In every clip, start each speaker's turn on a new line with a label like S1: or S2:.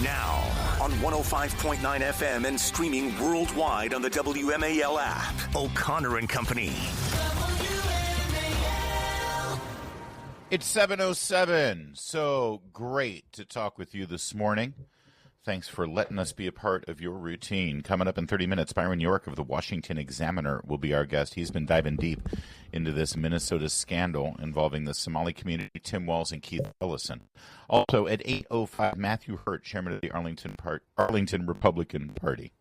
S1: Now, on 105.9 FM and streaming worldwide on the WMAL app, O'Connor and Company.
S2: It's 7:07. So great to talk with you this morning. Thanks for letting us be a part of your routine. Coming up in 30 minutes, Byron York of the Washington Examiner will be our guest. He's been diving deep into this Minnesota scandal involving the Somali community, Tim Walz and Keith Ellison. Also at 8:05, Matthew Hurt, chairman of the Arlington Republican Party.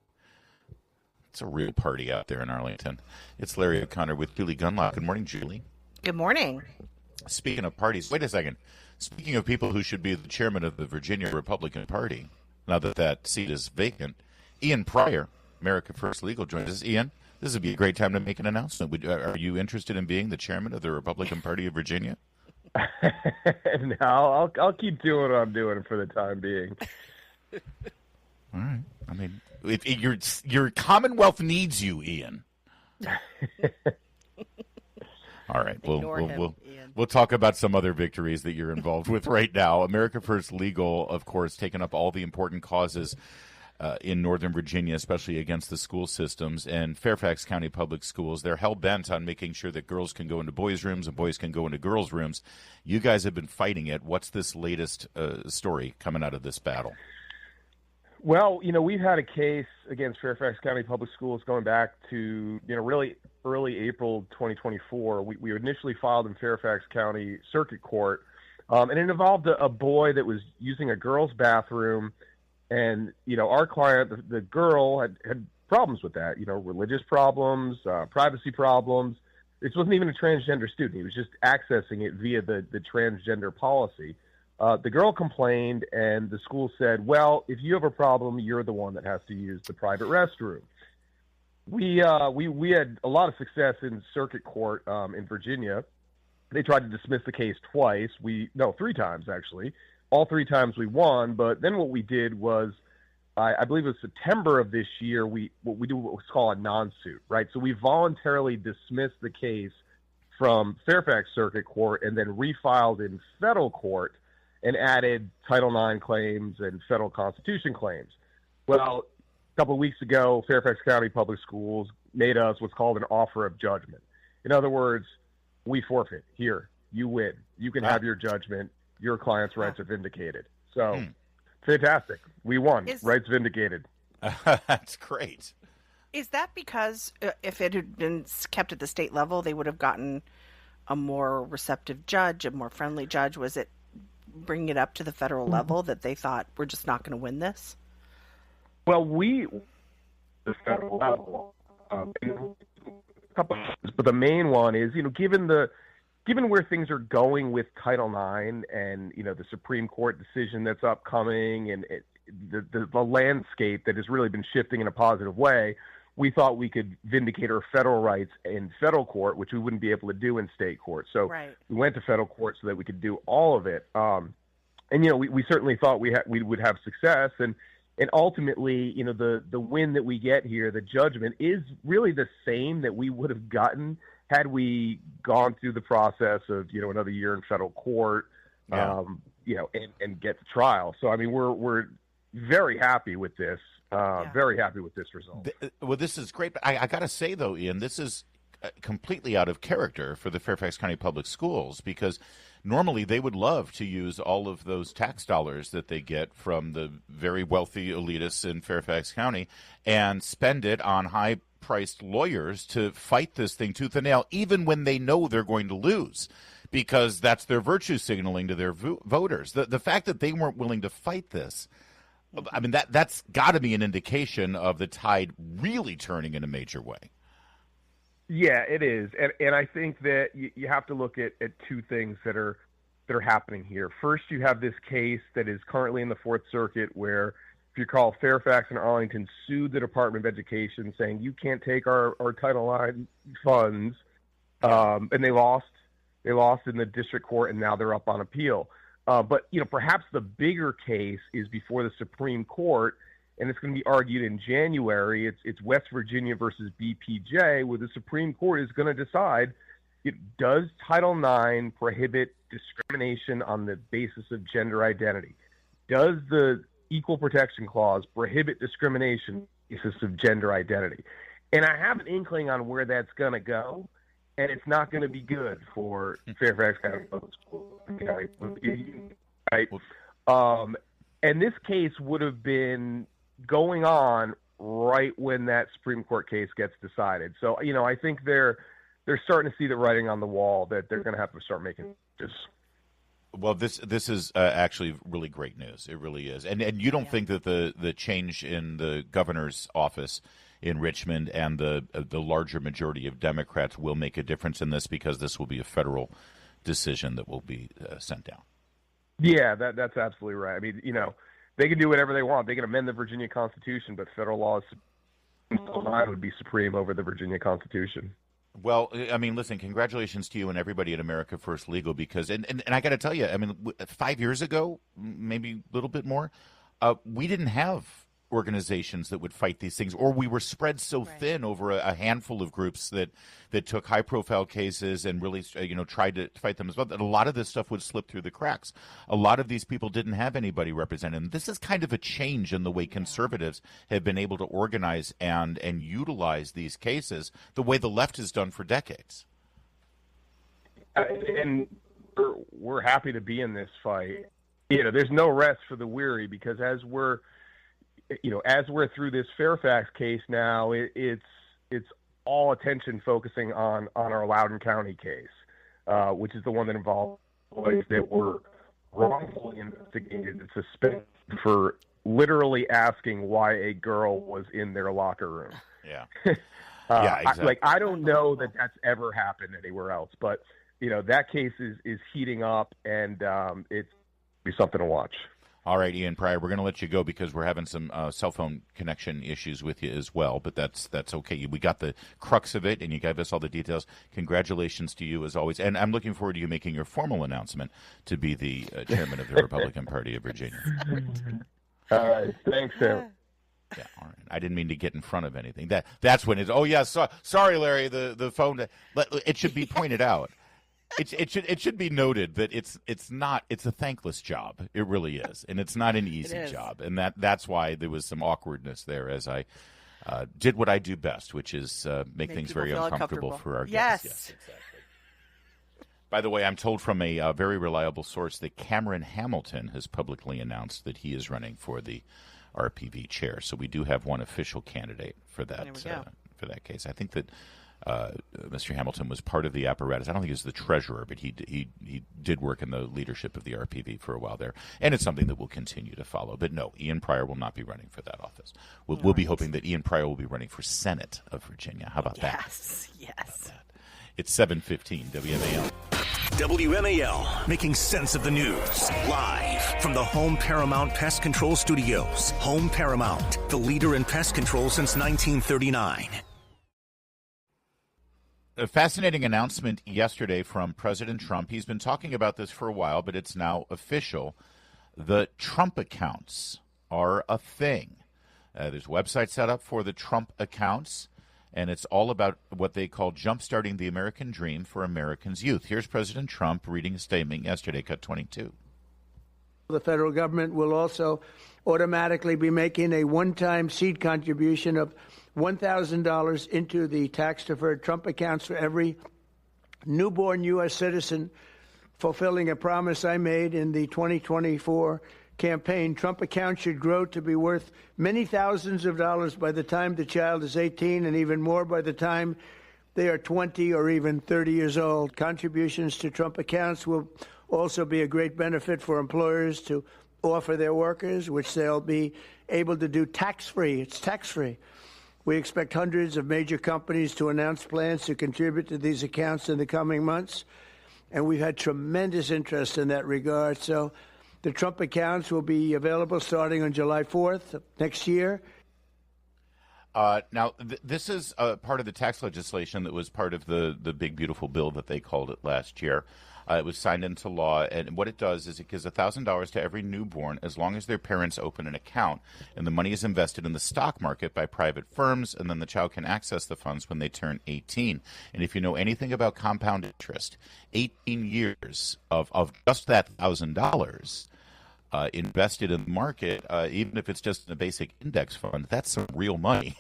S2: It's a real party out there in Arlington. It's Larry O'Connor with Julie Gunlock. Good morning, Julie.
S3: Good morning.
S2: Speaking of parties, wait a second. Speaking of people who should be the chairman of the Virginia Republican Party, now that that seat is vacant, Ian Pryor, America First Legal, joins us. Ian, this would be a great time to make an announcement. Are you interested in being the chairman of the Republican Party of Virginia?
S4: No, I'll keep doing what I'm doing for the time being.
S2: All right. I mean, your Commonwealth needs you, Ian. All right, we'll talk about some other victories that you're involved with right now. America First Legal, of course, taking up all the important causes in Northern Virginia, especially against the school systems. And Fairfax County Public Schools, they're hell-bent on making sure that girls can go into boys' rooms and boys can go into girls' rooms. You guys have been fighting it. What's this latest story coming out of this battle?
S4: Well, we've had a case against Fairfax County Public Schools going back to, really early April 2024. We initially filed in Fairfax County Circuit Court, and it involved a boy that was using a girl's bathroom. And, our client, the girl, had problems with that, religious problems, privacy problems. This wasn't even a transgender student. He was just accessing it via the transgender policy. The girl complained, and the school said, well, if you have a problem, you're the one that has to use the private restroom. We had a lot of success in circuit court in Virginia. They tried to dismiss the case twice. 3 times, actually. All 3 times we won, but then what we did was, I believe it was September of this year, we do what was called a non-suit, right? So we voluntarily dismissed the case from Fairfax Circuit Court and then refiled in federal court and added Title IX claims and federal Constitution claims. Well, a couple of weeks ago, Fairfax County Public Schools made us what's called an offer of judgment. In other words, we forfeit. Here, you win. You can have your judgment. Your client's rights are vindicated. So, fantastic. We won. Rights vindicated.
S2: That's great.
S3: Is that because if it had been kept at the state level, they would have gotten a more receptive judge, a more friendly judge? Was it bringing it up to the federal level that they thought we're just not going to win this?
S4: Well, the federal level, but the main one is, given where things are going with Title IX and, the Supreme Court decision that's upcoming and the landscape that has really been shifting in a positive way, we thought we could vindicate our federal rights in federal court, which we wouldn't be able to do in state court. So we went to federal court so that we could do all of it. We certainly thought we would have success. And ultimately, the win that we get here, the judgment, is really the same that we would have gotten had we gone through the process of, another year in federal court, and get to trial. So, I mean, we're very happy with this, very happy with this result.
S2: Well, this is great. But I got to say, though, Ian, this is completely out of character for the Fairfax County Public Schools, because normally they would love to use all of those tax dollars that they get from the very wealthy elitists in Fairfax County and spend it on high-priced lawyers to fight this thing tooth and nail, even when they know they're going to lose, because that's their virtue signaling to their voters. The fact that they weren't willing to fight this, I mean, that's got to be an indication of the tide really turning in a major way.
S4: Yeah, it is, and I think that you have to look at 2 things that are happening here. First, you have this case that is currently in the Fourth Circuit, where, if you recall, Fairfax and Arlington sued the Department of Education, saying you can't take our Title IX funds, and they lost. They lost in the district court, and now they're up on appeal. But perhaps the bigger case is before the Supreme Court, and it's going to be argued in January. It's West Virginia versus BPJ, where the Supreme Court is going to decide, does Title IX prohibit discrimination on the basis of gender identity? Does the equal protection clause prohibit discrimination on the basis of gender identity. And I have an inkling on where that's going to go, and it's not going to be good for Fairfax County Public Schools. Right? And this case would have been going on right when that Supreme Court case gets decided. So, I think they're starting to see the writing on the wall that they're going to have to start making changes.
S2: Well, this is actually really great news. It really is. And you don't think that the change in the governor's office in Richmond and the larger majority of Democrats will make a difference in this, because this will be a federal decision that will be sent down?
S4: Yeah, that's absolutely right. I mean, they can do whatever they want. They can amend the Virginia Constitution, but federal law would be supreme over the Virginia Constitution.
S2: Well, I mean, listen, congratulations to you and everybody at America First Legal, because, and I got to tell you, I mean, 5 years ago, maybe a little bit more, we didn't have organizations that would fight these things, or we were spread so thin over a handful of groups that took high-profile cases and really, tried to fight them as well, that a lot of this stuff would slip through the cracks. A lot of these people didn't have anybody representing them. This is kind of a change in the way conservatives have been able to organize and utilize these cases the way the left has done for decades.
S4: And we're happy to be in this fight. There's no rest for the weary, because as we're through this Fairfax case now, it's all attention focusing on our Loudoun County case, which is the one that involved boys that were wrongfully investigated and suspended for literally asking why a girl was in their locker room.
S2: Yeah. Yeah, exactly.
S4: I don't know that that's ever happened anywhere else, but that case is heating up, and it's be something to watch.
S2: All right, Ian Pryor, we're going to let you go because we're having some cell phone connection issues with you as well, but that's okay. We got the crux of it, and you gave us all the details. Congratulations to you, as always. And I'm looking forward to you making your formal announcement to be the chairman of the Republican Party of Virginia.
S4: All right. Thanks, Sam.
S2: Yeah, all right. I didn't mean to get in front of anything. That's when it's, sorry, Larry, the phone. It should be pointed out. It should be noted that it's a thankless job. It really is, and it's not an easy job, and that's why there was some awkwardness there as I did what I do best, which is make things very uncomfortable for our guests. Yes, exactly. By the way, I'm told from a very reliable source that Cameron Hamilton has publicly announced that he is running for the RPV chair. So we do have one official candidate for that case. I think that. Mr. Hamilton was part of the apparatus. I don't think he was the treasurer, but he did work in the leadership of the RPV for a while there, and it's something that we'll continue to follow. But no, Ian Pryor will not be running for that office. We'll be hoping that Ian Pryor will be running for Senate of Virginia. How about that?
S3: Yes.
S2: It's 7:15 WMAL.
S1: WMAL, making sense of the news. Live from the Home Paramount Pest Control Studios. Home Paramount, the leader in pest control since 1939.
S2: A fascinating announcement yesterday from President Trump. He's been talking about this for a while, but it's now official. The Trump accounts are a thing. There's a website set up for the Trump accounts, and it's all about what they call jumpstarting the American dream for Americans' youth. Here's President Trump reading a statement yesterday, cut 22.
S5: The federal government will also automatically be making a one-time seed contribution of $1,000 into the tax-deferred Trump accounts for every newborn U.S. citizen, fulfilling a promise I made in the 2024 campaign. Trump accounts should grow to be worth many thousands of dollars by the time the child is 18 and even more by the time they are 20 or even 30 years old. Contributions to Trump accounts will also be a great benefit for employers to offer their workers, which they'll be able to do tax-free. It's tax-free. We expect hundreds of major companies to announce plans to contribute to these accounts in the coming months, and we've had tremendous interest in that regard. So the Trump accounts will be available starting on July 4th next year.
S2: Now, this is part of the tax legislation that was part of the big, beautiful bill that they called it last year. It was signed into law, and what it does is it gives $1,000 to every newborn as long as their parents open an account, and the money is invested in the stock market by private firms, and then the child can access the funds when they turn 18. And if you know anything about compound interest, 18 years of just that $1,000 invested in the market, even if it's just in a basic index fund, that's some real money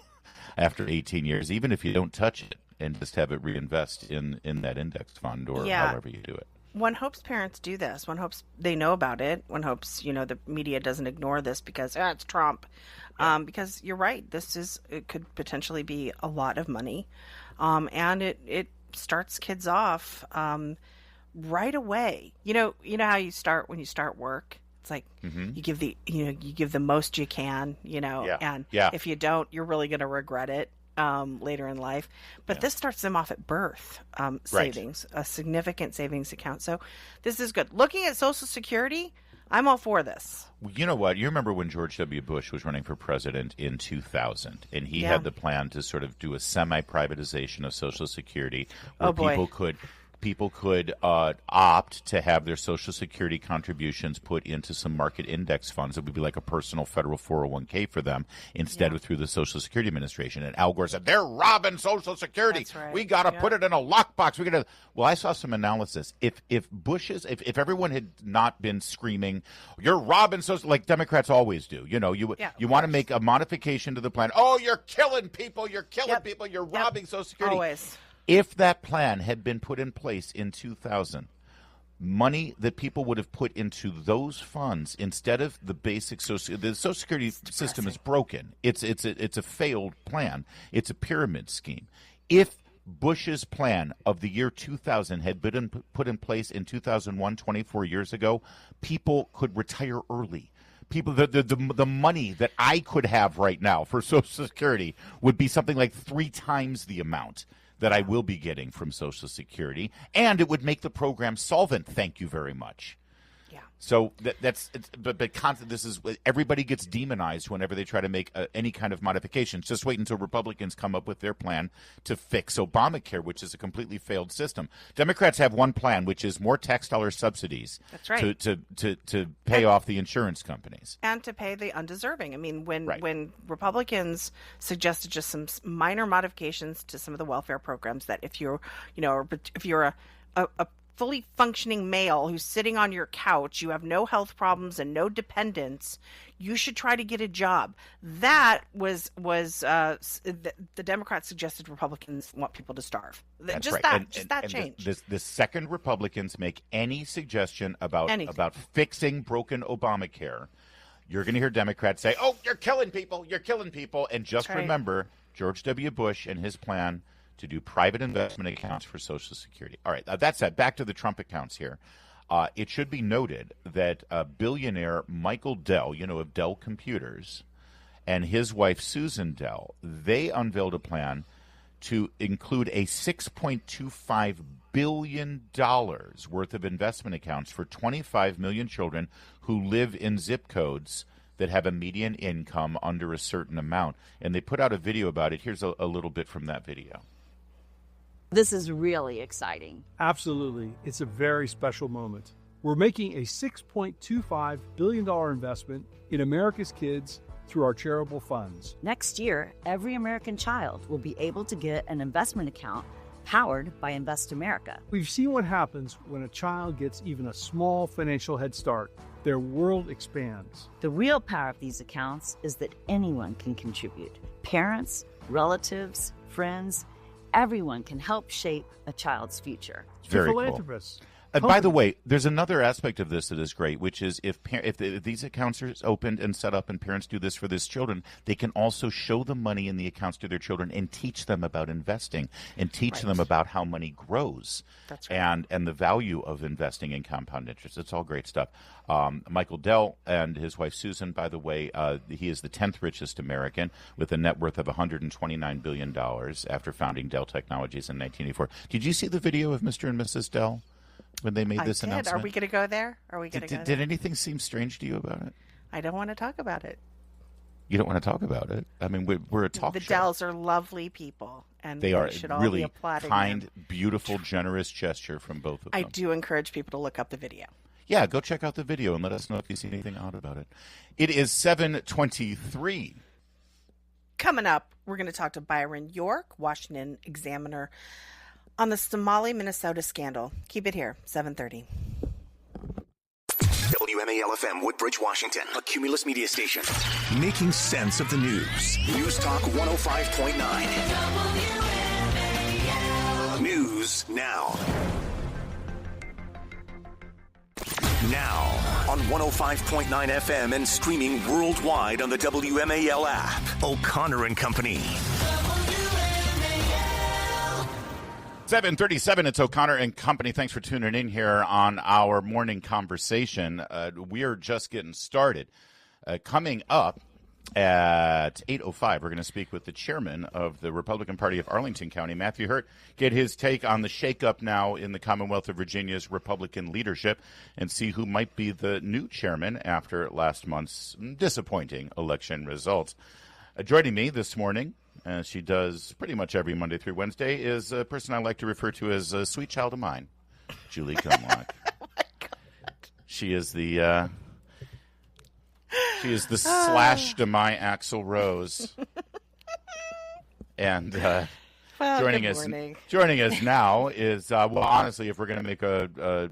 S2: after 18 years, even if you don't touch it and just have it reinvest in that index fund or however you do it.
S3: One hopes parents do this. One hopes they know about it. One hopes, the media doesn't ignore this because it's Trump. Because you're right, it could potentially be a lot of money. And it starts kids off right away. You know how you start when you start work? It's like you give the most you can, and if you don't, you're really going to regret it later in life. But this starts them off at birth, savings, a significant savings account. So this is good. Looking at Social Security, I'm all for this.
S2: You know what? You remember when George W. Bush was running for president in 2000, and he had the plan to sort of do a semi-privatization of Social Security where people could opt to have their Social Security contributions put into some market index funds. It would be like a personal federal 401k for them instead of through the Social Security Administration. And Al Gore said, they're robbing Social Security.
S3: That's right.
S2: We got to put it in a lockbox. Well, I saw some analysis. If everyone had not been screaming, you're robbing Social, like Democrats always do, you want to make a modification to the plan. Oh, you're killing people. You're killing people. You're robbing Social Security.
S3: Always.
S2: If that plan had been put in place in 2000, money that people would have put into those funds instead of the basic the Social Security system is broken. It's a failed plan. It's a pyramid scheme. If Bush's plan of the year 2000 had been put in place in 2001, 24 years ago, people could retire early. People, the money that I could have right now for Social Security would be something like 3 times the amount that I will be getting from Social Security, and it would make the program solvent. Thank you very much.
S3: Yeah.
S2: So this is everybody gets demonized whenever they try to make any kind of modifications. Just wait until Republicans come up with their plan to fix Obamacare, which is a completely failed system. Democrats have one plan, which is more tax dollar subsidies.
S3: That's right.
S2: to pay off the insurance companies
S3: and to pay the undeserving. I mean, when Republicans suggested just some minor modifications to some of the welfare programs, that if you're a fully functioning male who's sitting on your couch, you have no health problems and no dependents, you should try to get a job. That was the Democrats suggested Republicans want people to starve.
S2: That's
S3: just
S2: right.
S3: that change.
S2: The second Republicans make any suggestion about fixing broken Obamacare, you're going to hear Democrats say, "Oh, you're killing people. You're killing people." And just remember George W. Bush and his plan to do private investment accounts for Social Security. All right, that said, back to the Trump accounts here. It should be noted that billionaire Michael Dell, of Dell Computers, and his wife Susan Dell, they unveiled a plan to include a $6.25 billion worth of investment accounts for 25 million children who live in zip codes that have a median income under a certain amount. And they put out a video about it. Here's a little bit from that video.
S6: This is really exciting.
S7: Absolutely. It's a very special moment. We're making a $6.25 billion investment in America's kids through our charitable funds.
S6: Next year, every American child will be able to get an investment account powered by Invest America.
S7: We've seen what happens when a child gets even a small financial head start. Their world expands.
S6: The real power of these accounts is that anyone can contribute. Parents, relatives, friends, everyone can help shape a child's future.
S2: Very
S7: philanthropists.
S2: Cool. By the way, there's another aspect of this that is great, which is if these accounts are opened and set up and parents do this for their children, they can also show the money in the accounts to their children and teach them about investing and teach them about how money grows.
S3: That's right.
S2: And the value of investing in compound interest. It's all great stuff. Michael Dell and his wife Susan, by the way, he is the 10th richest American with a net worth of $129 billion after founding Dell Technologies in 1984. Did you see the video of Mr. and Mrs. Dell when they made this announcement?
S3: Are we going to go there?
S2: Did anything seem strange to you about it?
S3: I don't want to talk about it.
S2: You don't want to talk about it? I mean, we're a talk show.
S3: The Dells are lovely people, and
S2: they are
S3: should all
S2: really
S3: be applauding
S2: kind,
S3: them.
S2: Beautiful, generous gesture from both of them.
S3: I do encourage people to look up the video.
S2: Yeah, go check out the video and let us know if you see anything odd about it. It is 7:23.
S3: Coming up, we're going to talk to Byron York, Washington Examiner, on the Somali, Minnesota scandal. Keep it here, 7:30.
S1: WMAL-FM, Woodbridge, Washington, a Cumulus media station. Making sense of the news. News Talk 105.9. News now. Now on 105.9 FM and streaming worldwide on the WMAL app. O'Connor and Company.
S2: 7:37, it's O'Connor and Company. Thanks for tuning in here on our morning conversation. We are just getting started. Coming up at 8:05, we're going to speak with the chairman of the Republican Party of Arlington County, Matthew Hurt, get his take on the shakeup now in the Commonwealth of Virginia's Republican leadership and see who might be the new chairman after last month's disappointing election results. Joining me this morning, as she does pretty much every Monday through Wednesday, is a person I like to refer to as a sweet child of mine, Julie Gunlock.
S3: Oh my God.
S2: She is the slash to my Axl Rose. And joining us now is, well, honestly, if we're going to make a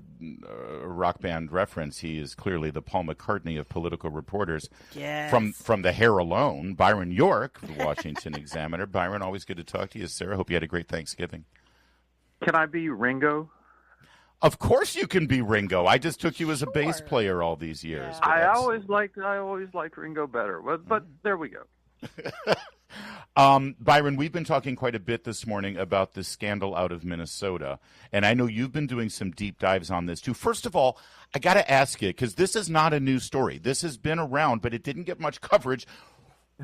S2: rock band reference, he is clearly the Paul McCartney of political reporters.
S3: Yes.
S2: From the hair alone, Byron York, the Washington Examiner. Byron, always good to talk to you, Sarah. Hope you had a great Thanksgiving.
S8: Can I be Ringo?
S2: Of course you can be Ringo. I just took you as a bass player all these years.
S3: Yeah.
S8: I always liked Ringo better, but there we go.
S2: Byron, we've been talking quite a bit this morning about this scandal out of Minnesota, and I know you've been doing some deep dives on this too. First of all, I got to ask you, because this is not a new story. This has been around, but it didn't get much coverage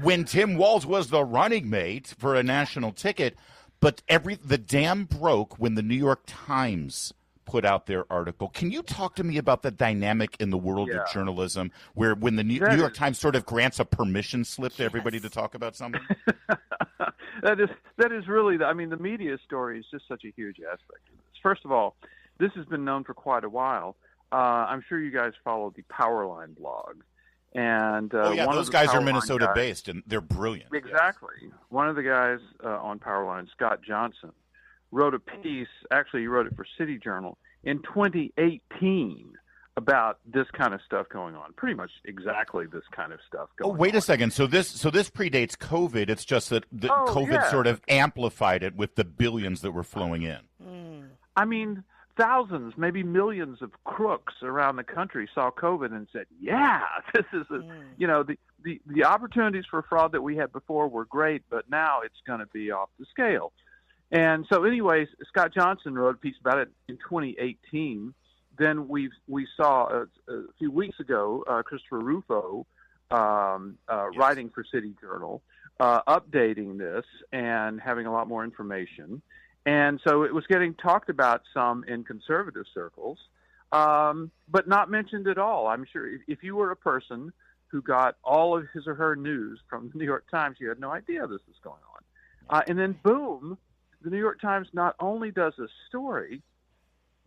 S2: when Tim Walz was the running mate for a national ticket. But the dam broke when the New York Times put out their article. Can you talk to me about the dynamic in the world of journalism where when the New York Times sort of grants a permission slip to everybody to talk about something?
S8: That is really, the media story is just such a huge aspect of this. First of all, this has been known for quite a while. I'm sure you guys follow the Powerline blog. And
S2: those guys are Minnesota-based, and they're brilliant.
S8: Exactly. Yes. One of the guys on Powerline, Scott Johnson, wrote a piece, actually he wrote it for City Journal, in 2018 about this kind of stuff going on. Pretty much exactly this kind of stuff going on.
S2: Oh, wait a second. So this predates COVID. It's just that COVID sort of amplified it with the billions that were flowing in.
S8: I mean, thousands, maybe millions of crooks around the country saw COVID and said, yeah, this is, the opportunities for fraud that we had before were great, but now it's going to be off the scale. And so anyways, Scott Johnson wrote a piece about it in 2018. Then we saw a few weeks ago Christopher Rufo writing for City Journal, updating this and having a lot more information. And so it was getting talked about some in conservative circles, but not mentioned at all. I'm sure if you were a person who got all of his or her news from the New York Times, you had no idea this was going on. And then boom, the New York Times not only does a story,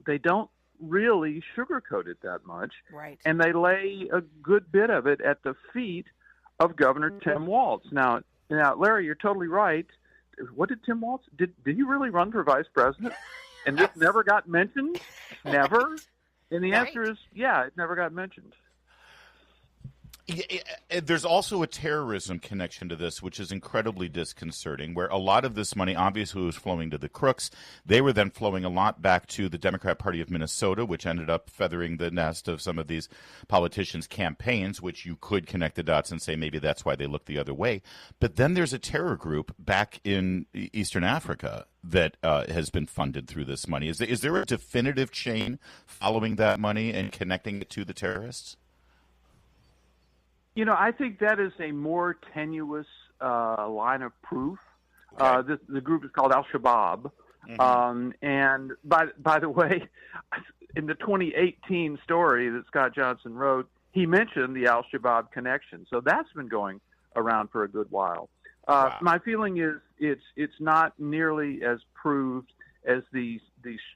S8: they don't really sugarcoat it that much.
S3: Right. And
S8: they lay a good bit of it at the feet of Governor Tim Walz. Now, Larry, you're totally right. What did Tim Walz, did he really run for vice president? And this never got mentioned? Never? And the answer is, yeah, it never got mentioned.
S2: There's also a terrorism connection to this, which is incredibly disconcerting, where a lot of this money obviously was flowing to the crooks. They were then flowing a lot back to the Democrat Party of Minnesota, which ended up feathering the nest of some of these politicians' campaigns, which you could connect the dots and say maybe that's why they looked the other way. But then there's a terror group back in Eastern Africa that has been funded through this money. Is there a definitive chain following that money and connecting it to the terrorists?
S8: I think that is a more tenuous line of proof. Okay. The group is called Al-Shabaab. Mm-hmm. And by the way, in the 2018 story that Scott Johnson wrote, he mentioned the Al-Shabaab connection. So that's been going around for a good while. Wow. My feeling is it's not nearly as proved as the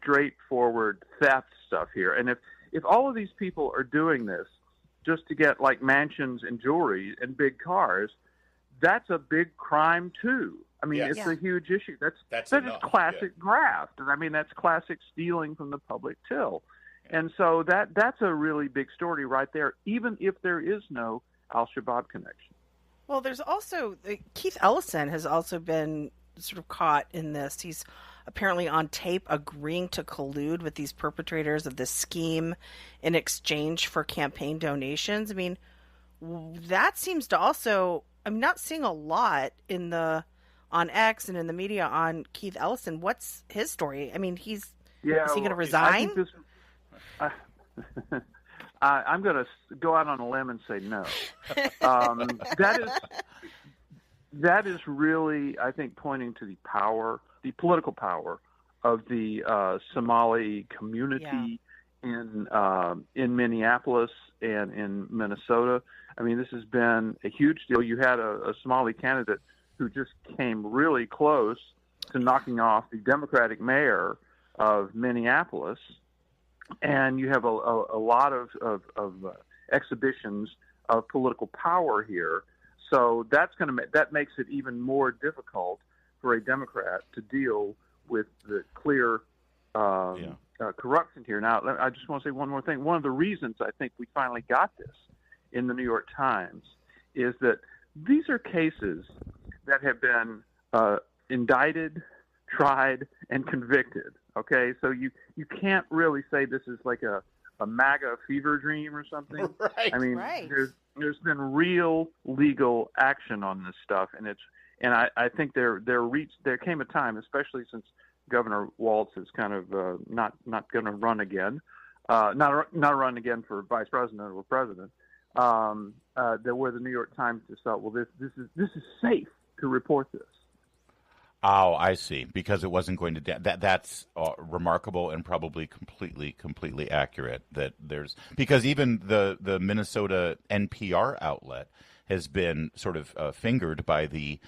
S8: straightforward theft stuff here. And if all of these people are doing this just to get like mansions and jewelry and big cars, that's a big crime too. I mean, it's a huge issue. That is classic graft. I mean, that's classic stealing from the public till. And so that's a really big story right there, even if there is no al-Shabaab connection.
S3: Well, there's also Keith Ellison has also been sort of caught in this. He's apparently on tape agreeing to collude with these perpetrators of this scheme in exchange for campaign donations. I mean, that seems to also, I'm not seeing a lot on X and in the media on Keith Ellison. What's his story? I mean, is he going to resign?
S8: I'm going to go out on a limb and say no. That is really, I think, pointing to the political power of the Somali community in Minneapolis and in Minnesota. I mean, this has been a huge deal. You had a Somali candidate who just came really close to knocking off the Democratic mayor of Minneapolis. And you have a lot of exhibitions of political power here. So that makes it even more difficult for a Democrat to deal with the clear corruption here. Now, I just want to say one more thing. One of the reasons I think we finally got this in the New York Times is that these are cases that have been indicted, tried, and convicted. Okay, so you can't really say this is like a MAGA fever dream or something.
S2: Right.
S8: I mean, there's been real legal action on this stuff, and I think there came a time, especially since Governor Walz is kind of not going to run again, not run again for vice president or president. Where the New York Times just thought, well, this is safe to report this.
S2: Oh, I see. Because it wasn't going to. That's remarkable and probably completely accurate. Because even the Minnesota NPR outlet has been sort of fingered by the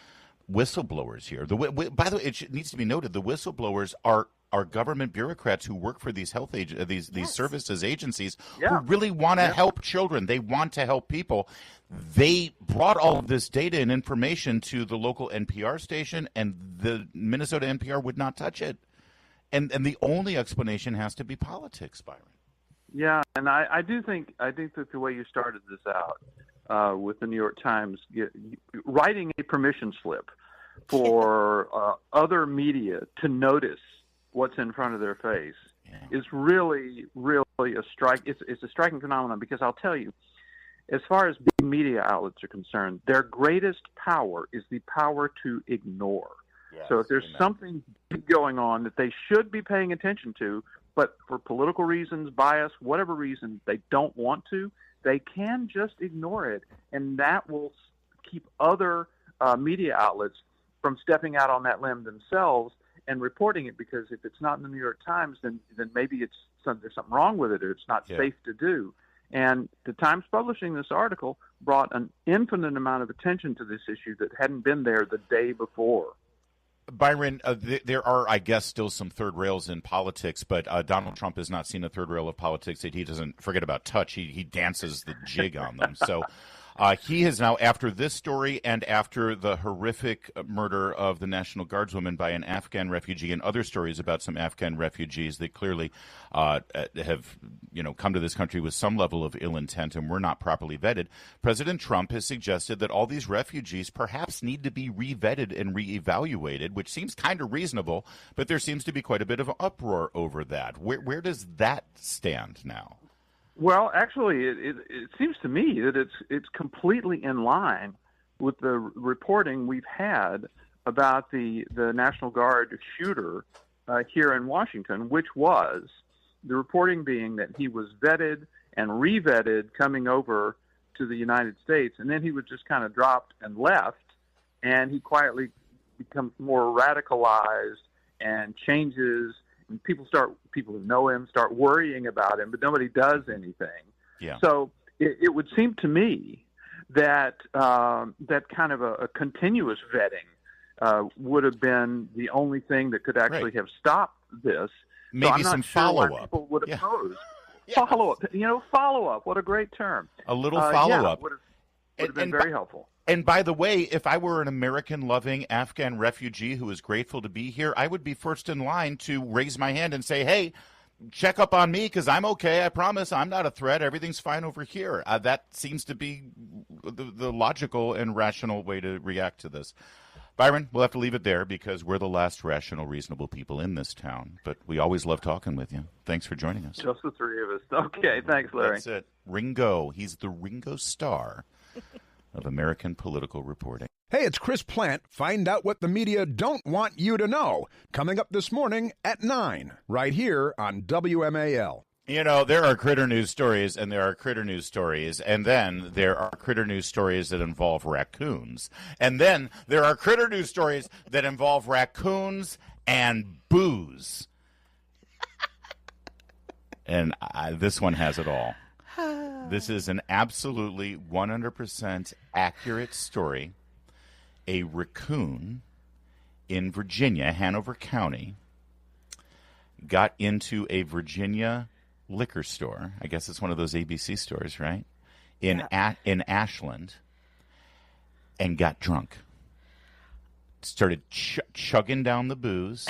S2: whistleblowers here. By the way, it needs to be noted the whistleblowers are government bureaucrats who work for these these services agencies who really want to help children. They want to help people. They brought all of this data and information to the local NPR station, and the Minnesota NPR would not touch it. And the only explanation has to be politics, Byron.
S8: Yeah, and I think that the way you started this out with the New York Times writing a permission slip for other media to notice what's in front of their face is really a strike. It's a striking phenomenon because I'll tell you, as far as big media outlets are concerned, their greatest power is the power to ignore. Yes, so if there's something big going on that they should be paying attention to, but for political reasons, bias, whatever reason, they don't want to, they can just ignore it, and that will keep other media outlets from stepping out on that limb themselves and reporting it, because if it's not in the New York Times, then maybe there's something wrong with it, or it's not safe to do. And the Times publishing this article brought an infinite amount of attention to this issue that hadn't been there the day before.
S2: Byron, there are, I guess, still some third rails in politics, but Donald Trump has not seen a third rail of politics that he doesn't forget about touch. He dances the jig on them. So he has now, after this story and after the horrific murder of the National Guardswoman by an Afghan refugee and other stories about some Afghan refugees that clearly have come to this country with some level of ill intent and were not properly vetted, President Trump has suggested that all these refugees perhaps need to be re-vetted and re-evaluated, which seems kind of reasonable, but there seems to be quite a bit of uproar over that. Where does that stand now?
S8: Well, actually, it seems to me that it's completely in line with the reporting we've had about the National Guard shooter here in Washington, which was the reporting being that he was vetted and re-vetted coming over to the United States, and then he was just kind of dropped and left, and he quietly becomes more radicalized and changes. And people who know him start worrying about him, but nobody does anything. Yeah. So it would seem to me that that kind of a continuous vetting would have been the only thing that could actually have stopped this.
S2: Maybe
S8: so I'm not
S2: some
S8: sure
S2: follow-up.
S8: Why people would oppose.
S2: Yes.
S8: Follow-up. Follow-up. What a great term.
S2: A little follow-up.
S8: Would have been very helpful.
S2: And by the way, if I were an American-loving Afghan refugee who is grateful to be here, I would be first in line to raise my hand and say, hey, check up on me because I'm okay. I promise I'm not a threat. Everything's fine over here. That seems to be the logical and rational way to react to this. Byron, we'll have to leave it there because we're the last rational, reasonable people in this town. But we always love talking with you. Thanks for joining us.
S8: Just the three of us. Okay, thanks, Larry.
S2: That's it. Ringo. He's the Ringo Starr of American political reporting.
S9: Hey, it's Chris Plant. Find out what the media don't want you to know. Coming up this morning at 9, right here on WMAL.
S2: You know, there are critter news stories, and there are critter news stories, and then there are critter news stories that involve raccoons. And then there are critter news stories that involve raccoons and booze. And this one has it all. This is an absolutely 100% accurate story. A raccoon in Virginia, Hanover County, got into a Virginia liquor store. I guess it's one of those ABC stores, right? In Ashland, and got drunk. Started chugging down the booze,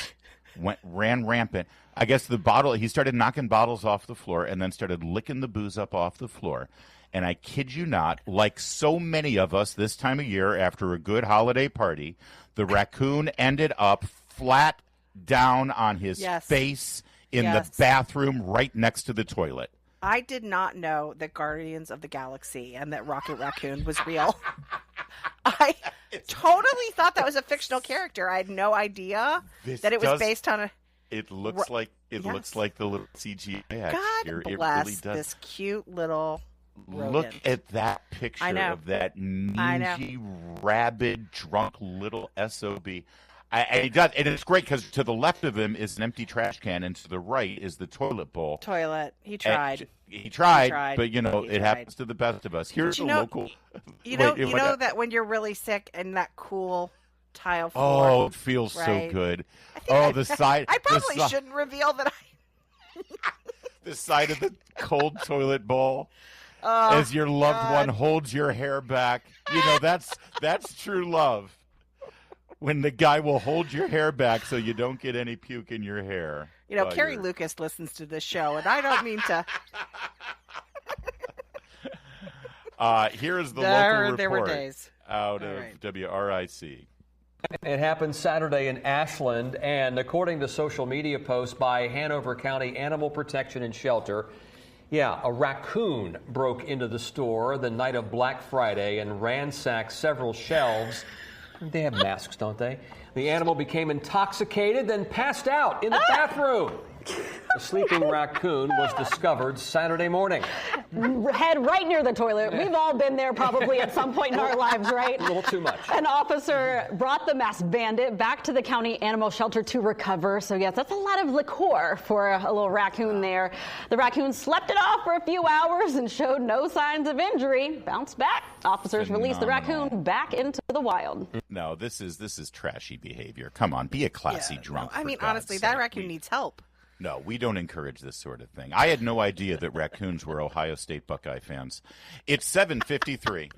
S2: ran rampant. I guess he started knocking bottles off the floor and then started licking the booze up off the floor. And I kid you not, like so many of us this time of year after a good holiday party, the raccoon ended up flat down on his face in the bathroom right next to the toilet.
S3: I did not know that Guardians of the Galaxy and that Rocket Raccoon was real. I totally thought that was a fictional character. I had no idea that it was based on a...
S2: It looks like looks like the little CGI actor.
S3: God bless it really does. This cute little rodent.
S2: Look at that picture of that mangy, rabid, drunk little SOB. And it's great because to the left of him is an empty trash can, and to the right is the toilet bowl.
S3: He tried.
S2: He tried, but it happens to the best of us. Here's a local.
S3: You know that when you're really sick and that cool tile floor.
S2: Oh, it feels so good. The side.
S3: I probably shouldn't reveal that
S2: the side of the cold toilet bowl. As your loved one holds your hair back. That's true love. When the guy will hold your hair back so you don't get any puke in your hair.
S3: Carrie Lucas listens to this show, and I don't mean to.
S2: Here is the local report
S3: there were days.
S2: Out of WRIC.
S10: It happened Saturday in Ashland, and according to social media posts by Hanover County Animal Protection and Shelter, a raccoon broke into the store the night of Black Friday and ransacked several shelves. They have masks, don't they? The animal became intoxicated, then passed out in the bathroom. The sleeping raccoon was discovered Saturday morning.
S11: Head right near the toilet. We've all been there probably at some point in our lives, right?
S10: A little too much.
S11: An officer brought the masked bandit back to the county animal shelter to recover. So, yes, that's a lot of liqueur for a little raccoon there. The raccoon slept it off for a few hours and showed no signs of injury. Bounced back. Officers released the raccoon back into the wild.
S2: No, this is trashy behavior. Come on, be a classy drunk.
S3: I mean, honestly, that raccoon needs help.
S2: No, we don't encourage this sort of thing. I had no idea that raccoons were Ohio State Buckeye fans. It's 7:53.